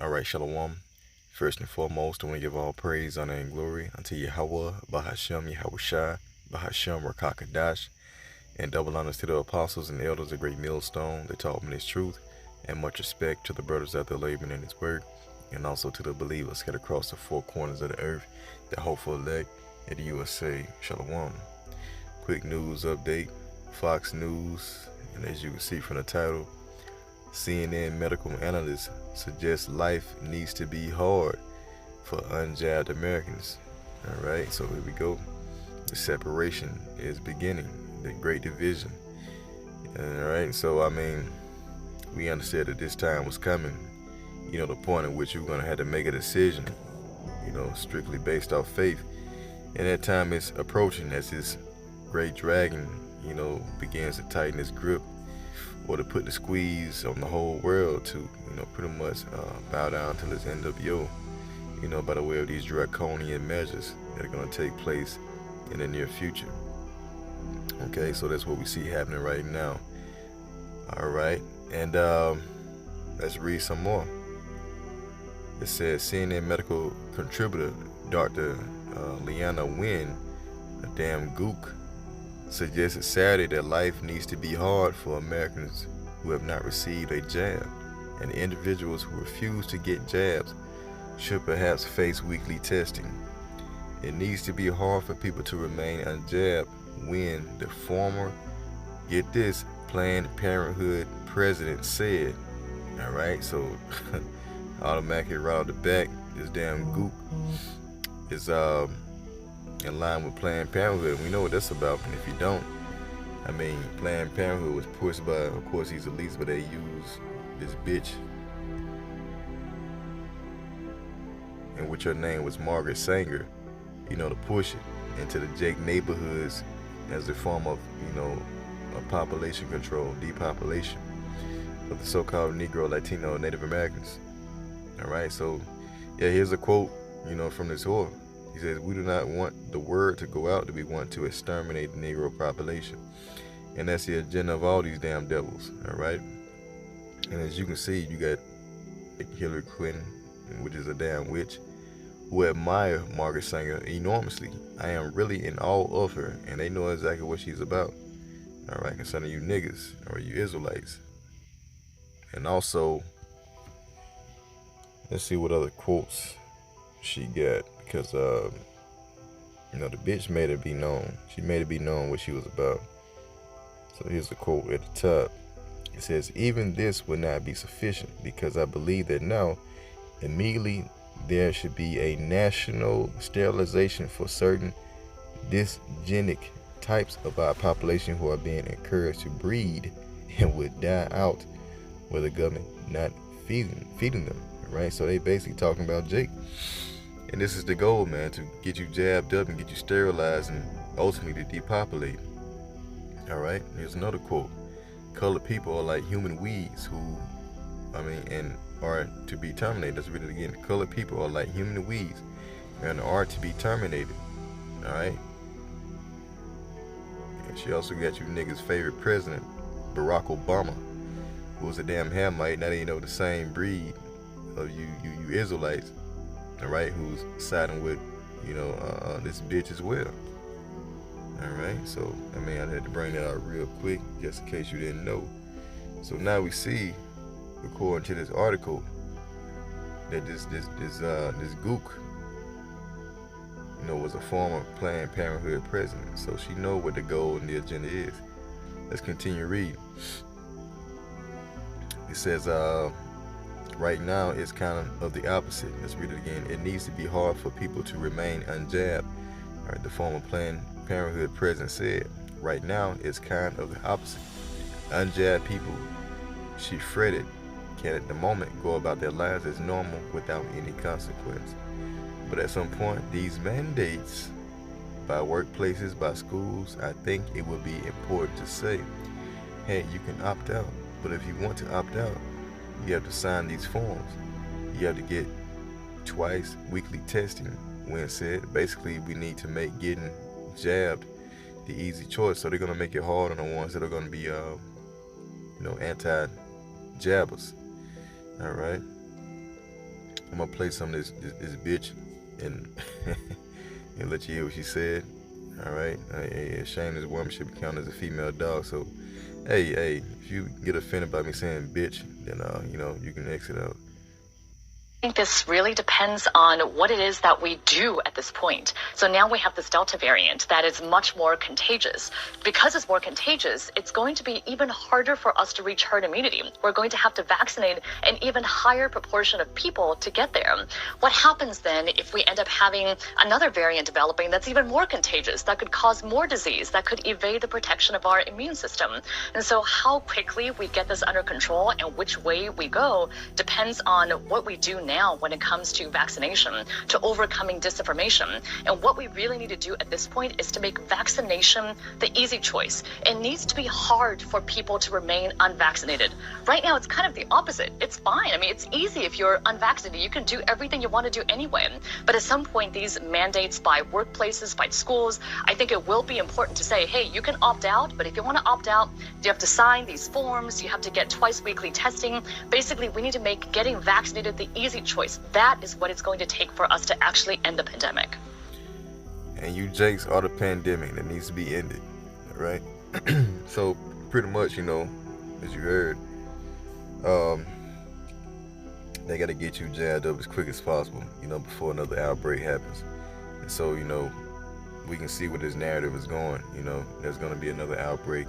All right, Shalom. First and foremost, I want to give all praise, honor, and glory unto Yahweh, Bahashem, Yahushai, Bahashem, Rakakadash, and double honors to the apostles and elders of Great Millstone that taught me this truth, and much respect to the brothers out there laboring in His word, and also to the believers scattered across the four corners of the earth, the hopeful elect in the USA. Shalom. Quick news update: Fox News, and as you can see from the title, CNN medical analysts suggest life needs to be hard for unjabbed Americans. All right, so here we go. The separation is beginning, the great division. All right, so we understood that this time was coming. The point at which you're going to have to make a decision, strictly based off faith. And that time is approaching as this great dragon, begins to tighten its grip or to put the squeeze on the whole world to, pretty much bow down till its NWO, by the way of these draconian measures that are going to take place in the near future. Okay, so that's what we see happening right now. All right, and let's read some more. It says CNN medical contributor Dr. Leanna Wen, a damn gook, suggested Saturday that life needs to be hard for Americans who have not received a jab, and individuals who refuse to get jabs should perhaps face weekly testing. It needs to be hard for people to remain unjabbed when the former, get this, Planned Parenthood president said. All right, so automatically right off the back, this damn gook is in line with Planned Parenthood. We know what that's about, and if you don't, Planned Parenthood was pushed by, of course, these elites, but they use this bitch, and which her name was Margaret Sanger, to push it into the Jake neighborhoods as a form of, a population control, depopulation of the so-called Negro, Latino, Native Americans. All right, so yeah, here's a quote, from this whore. He says, "We do not want the word to go out that we want to exterminate the Negro population." And that's the agenda of all these damn devils, all right? And as you can see, you got Hillary Clinton, which is a damn witch, who admire Margaret Sanger enormously. I am really in awe of her, and they know exactly what she's about, all right, concerning you niggas, or you Israelites. And also, let's see what other quotes she got, because the bitch made it be known. She made it be known what she was about. So here's the quote at the top. It says, "Even this would not be sufficient, because I believe that now immediately there should be a national sterilization for certain dysgenic types of our population who are being encouraged to breed and would die out with the government not feeding them." Right? So they basically talking about Jake. And this is the goal, man, to get you jabbed up and get you sterilized and ultimately to depopulate. All right, here's another quote. "Colored people are like human weeds and are to be terminated." Let's read it again. "Colored people are like human weeds and are to be terminated." All right. And she also got you niggas' favorite president, Barack Obama, who was a damn Hamite, not even the same breed of you Israelites, all right, who's siding with, this bitch as well. All right, so I had to bring that out real quick, just in case you didn't know. So now we see, according to this article, that this gook, was a former Planned Parenthood president. So she know what the goal and the agenda is. Let's continue reading. It says, right now it's kind of the opposite. Let's read it again. "It needs to be hard for people to remain unjabbed." All right, the former Planned Parenthood president said, "Right now it's kind of the opposite. Unjabbed people," she fretted, "can at the moment go about their lives as normal without any consequence. But at some point, these mandates by workplaces, by schools, I think it would be important to say, hey, you can opt out. But if you want to opt out, you have to sign these forms. You have to get twice weekly testing." When said, basically, we need to make getting jabbed the easy choice. So they're going to make it hard on the ones that are going to be, anti-jabbers. All right. I'm gonna play some of this bitch and and let you hear what she said. All right, a shameless woman should be counted as a female dog. So, hey, if you get offended by me saying bitch, then you can exit out. I think this really depends on what it is that we do at this point. So now we have this Delta variant that is much more contagious. Because it's more contagious, it's going to be even harder for us to reach herd immunity. We're going to have to vaccinate an even higher proportion of people to get there. What happens then if we end up having another variant developing that's even more contagious, that could cause more disease, that could evade the protection of our immune system? And so how quickly we get this under control and which way we go depends on what we do now when it comes to vaccination, to overcoming disinformation. And what we really need to do at this point is to make vaccination the easy choice. It needs to be hard for people to remain unvaccinated. Right now, it's kind of the opposite. It's fine. I mean, it's easy if you're unvaccinated. You can do everything you want to do anyway. But at some point, these mandates by workplaces, by schools, I think it will be important to say, hey, you can opt out, but if you want to opt out, you have to sign these forms, you have to get twice weekly testing. Basically, we need to make getting vaccinated the easy choice. That is what it's going to take for us to actually end the pandemic. And you jakes are the pandemic that needs to be ended, right? So pretty much, as you heard, they got to get you jabbed up as quick as possible, before another outbreak happens. And so, we can see where this narrative is going. There's going to be another outbreak,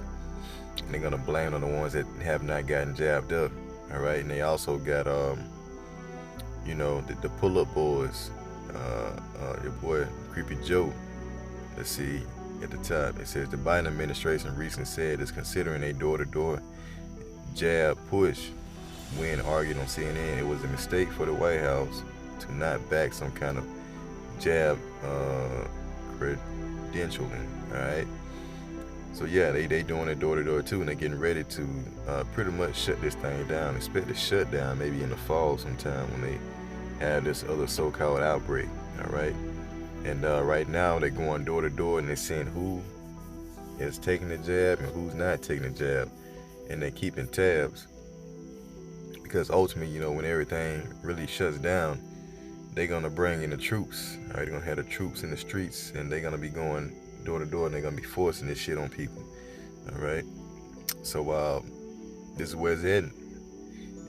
and they're going to blame on the ones that have not gotten jabbed up, all right? And they also got, the pull-up boys, your boy Creepy Joe. Let's see at the top. It says the Biden administration recently said it's considering a door-to-door jab push. When argued on CNN, it was a mistake for the White House to not back some kind of jab credentialing. All right. So yeah, they doing it door-to-door too, and they're getting ready to pretty much shut this thing down. Expect a shutdown maybe in the fall sometime when they have this other so-called outbreak. All right. And right now they're going door-to-door and they're saying who is taking the jab and who's not taking the jab, and they're keeping tabs. Because ultimately, when everything really shuts down, they're going to bring in the troops. All right, they're going to have the troops in the streets, and they're going to be going door to door, and they're going to be forcing this shit on people. All right? So this is where it's heading.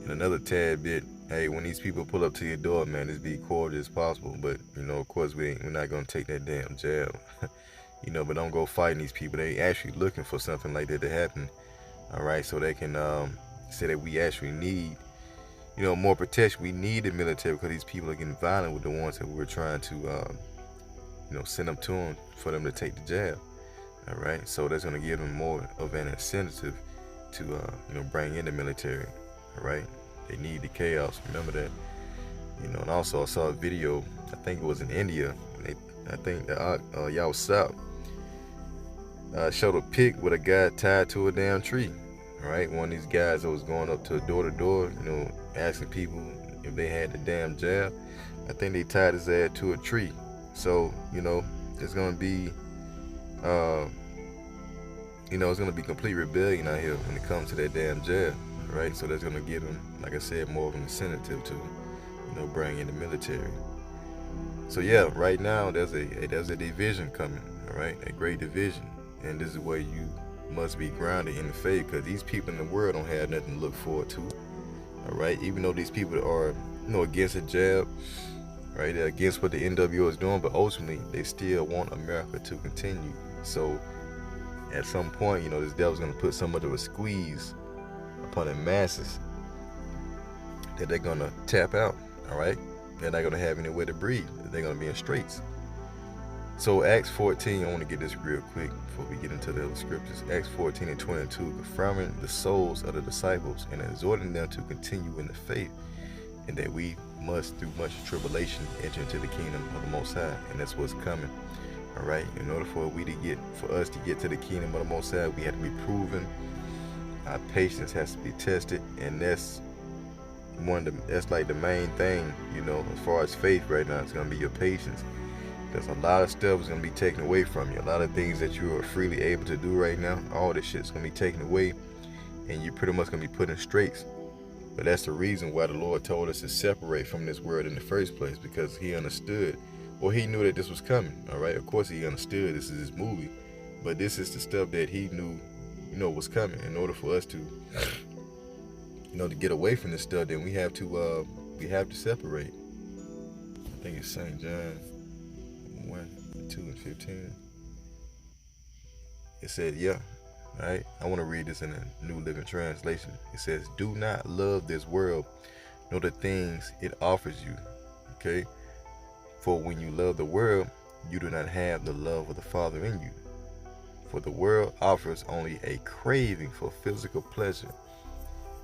And another tad bit, hey, when these people pull up to your door, man, just be cordial as possible. But, of course, we're not going to take that damn jab. But don't go fighting these people. They actually looking for something like that to happen. All right? So they can say that we actually need more protection. We need the military because these people are getting violent with the ones that we're trying to, send them to them for them to take the jab. All right, so that's going to give them more of an incentive to, bring in the military. All right, they need the chaos. Remember that. And also I saw a video. I think it was in India. I think Yao South showed a pic with a guy tied to a damn tree. All right, one of these guys that was going up to door to door, asking people if they had the damn jab. I think they tied his ass to a tree. So, it's gonna be, it's gonna be complete rebellion out here when it comes to that damn jab, right? So that's gonna give them, like I said, more of an incentive to, bring in the military. So yeah, right now there's a division coming, all right, a great division, and this is where you must be grounded in the faith, because these people in the world don't have nothing to look forward to. All right, even though these people are, against the jab, right? They're against what the NWO is doing, but ultimately they still want America to continue. So at some point, this devil's gonna put so much of a squeeze upon the masses that they're gonna tap out. All right, they're not gonna have anywhere to breathe. They're gonna be in straits. So Acts 14, I want to get this real quick before we get into the other scriptures. Acts 14 and 22, confirming the souls of the disciples and exhorting them to continue in the faith, and that we must, through much tribulation, enter into the kingdom of the Most High, and that's what's coming. All right, in order for us to get to the kingdom of the Most High, we have to be proven. Our patience has to be tested, and that's like the main thing, as far as faith right now. It's gonna be your patience. There's a lot of stuff is going to be taken away from you. A lot of things that you are freely able to do right now, all this shit's going to be taken away, and you're pretty much going to be put in straits. But that's the reason why the Lord told us to separate from this world in the first place, because he understood, or he knew that this was coming. All right, of course he understood this is his movie, but this is the stuff that he knew, was coming. In order for us to, to get away from this stuff, then we have to separate. I think it's St. John 1, 2, and 15. It said, right? I want to read this in a New Living Translation. It says, do not love this world, nor the things it offers you. Okay? For when you love the world, you do not have the love of the Father in you. For the world offers only a craving for physical pleasure.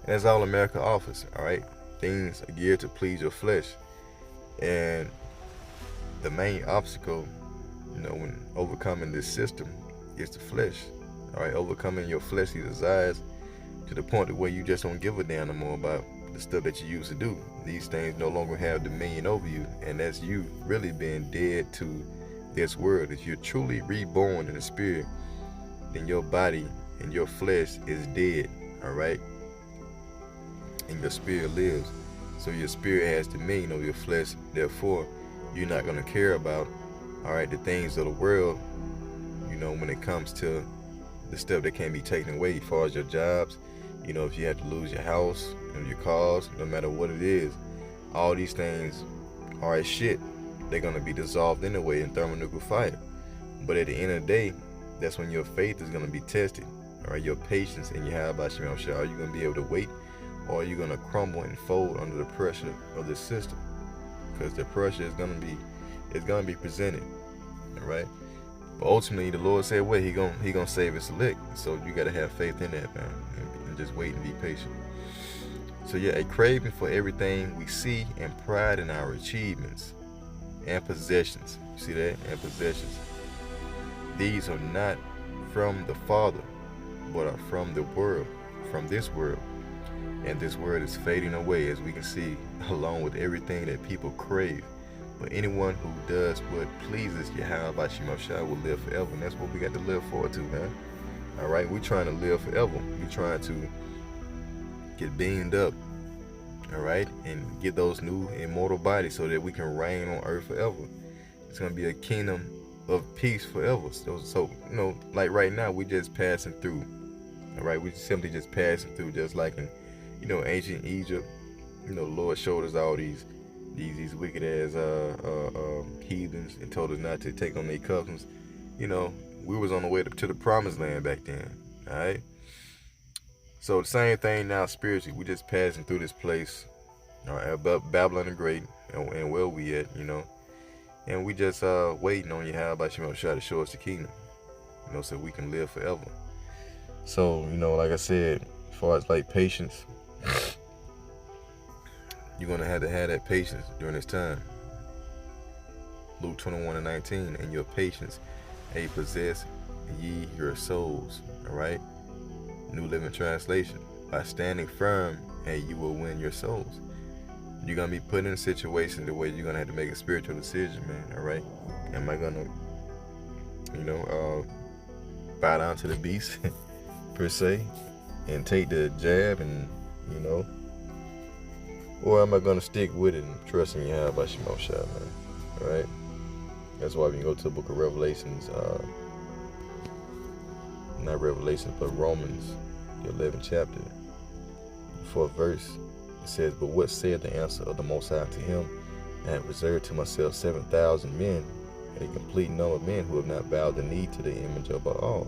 And that's all America offers, all right? Things are geared to please your flesh. And the main obstacle, when overcoming this system is the flesh. All right, overcoming your fleshly desires to the point where you just don't give a damn no more about the stuff that you used to do. These things no longer have dominion over you, and that's you really being dead to this world. If you're truly reborn in the spirit, then your body and your flesh is dead, all right? And your spirit lives. So your spirit has dominion over your flesh. Therefore, you're not going to care about, all right, the things of the world, when it comes to the stuff that can be taken away as far as your jobs. If you have to lose your house, your cars, no matter what it is, all these things are as shit. They're going to be dissolved anyway in thermonuclear fire. But at the end of the day, that's when your faith is going to be tested. All right, your patience and your Yahweh Shem Shah. Are you going to be able to wait, or are you going to crumble and fold under the pressure of this system? Because the pressure is going to be presented. All right. But ultimately, the Lord said, "Wait, He gonna save His elect." So you gotta have faith in that, man, and just wait and be patient. So a craving for everything we see and pride in our achievements and possessions. You see that? And possessions. These are not from the Father, but are from the world, from this world. And this world is fading away, as we can see, along with everything that people crave. But anyone who does what pleases Yahweh Shem Shah will live forever. And that's what we got to live forward to, man. All right, we're trying to live forever. We're trying to get beamed up, all right, and get those new immortal bodies so that we can reign on earth forever. It's going to be a kingdom of peace forever. So like right now, we're just passing through, all right? We're simply just passing through, just like in, ancient Egypt. The Lord showed us all these wicked ass heathens and told us not to take on their cousins. We was on the way to the promised land back then. All right. So the same thing now spiritually. We just passing through this place, all right, Babylon the Great, and where we at, and we just waiting on Yahweh Shem Shah to show us the kingdom, so we can live forever. So like I said, as far as like patience. You're going to have that patience during this time. Luke 21:19, and your patience, possess ye your souls. All right? New Living Translation. By standing firm, you will win your souls. You're going to be put in a situation the way you're going to have to make a spiritual decision, man. All right? Am I going to, bow down to the beast, per se, and take the jab and, or am I going to stick with it and trust in Yahweh Shem Shah, man? All right? That's why we can go to the book of Revelations, not Revelations, but Romans, the 11th chapter, 4th verse. It says, but what said the answer of the Most High to him? I have reserved to myself 7,000 men, and a complete number of men who have not bowed the knee to the image of Baal.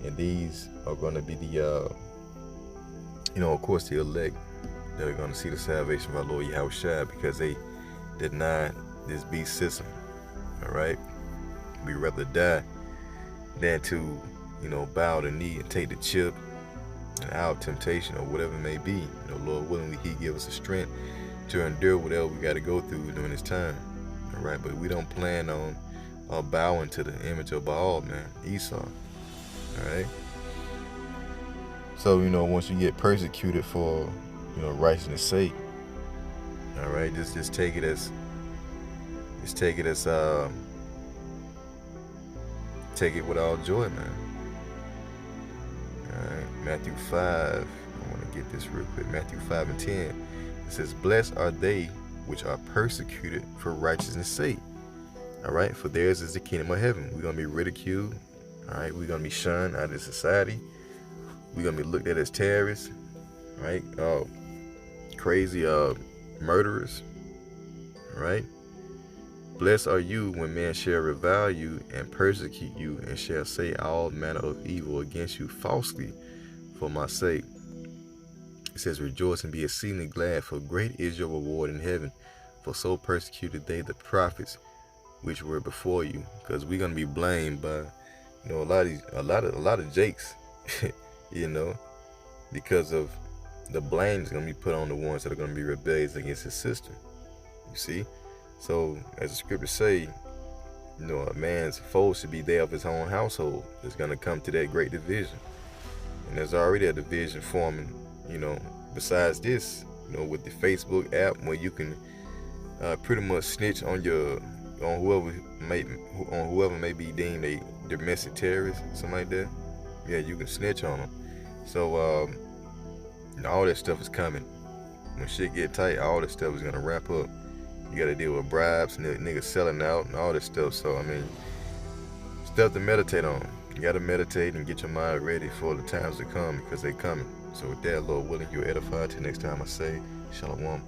And these are going to be the, of course, the elect that are going to see the salvation of our Lord Yahweh Shai, because they denied this beast system. All right? We rather die than to, bow the knee and take the chip and our temptation or whatever it may be. Lord willing, He give us the strength to endure whatever we got to go through during this time. All right? But we don't plan on bowing to the image of Baal, man, Esau. All right? So, once you get persecuted for righteousness' sake, all right, just take it as take it with all joy, man. All right, Matthew 5. I want to get this real quick. Matthew 5:10. It says, "Blessed are they which are persecuted for righteousness' sake." All right, for theirs is the kingdom of heaven. We're gonna be ridiculed. All right, we're gonna be shunned out of society. We're gonna be looked at as terrorists. Right? Crazy murderers. All right. Blessed are you when men shall revile you and persecute you, and shall say all manner of evil against you falsely for my sake. It says, "Rejoice and be exceedingly glad, for great is your reward in heaven. For so persecuted they the prophets which were before you." Because we're gonna be blamed by, a lot of jakes, because of the blame is gonna be put on the ones that are gonna be rebellious against his system. You see. So, as the scriptures say, a man's foe should be there of his own household. It's going to come to that great division. And there's already a division forming, besides this, with the Facebook app, where you can pretty much snitch on whoever may be deemed a domestic terrorist, something like that. Yeah, you can snitch on them. So, all that stuff is coming. When shit get tight, all that stuff is going to wrap up. You got to deal with bribes, niggas selling out, and all this stuff. So, stuff to meditate on. You got to meditate and get your mind ready for the times to come, because they coming. So with that, Lord willing, you're edified. Till next time I say, Shalom.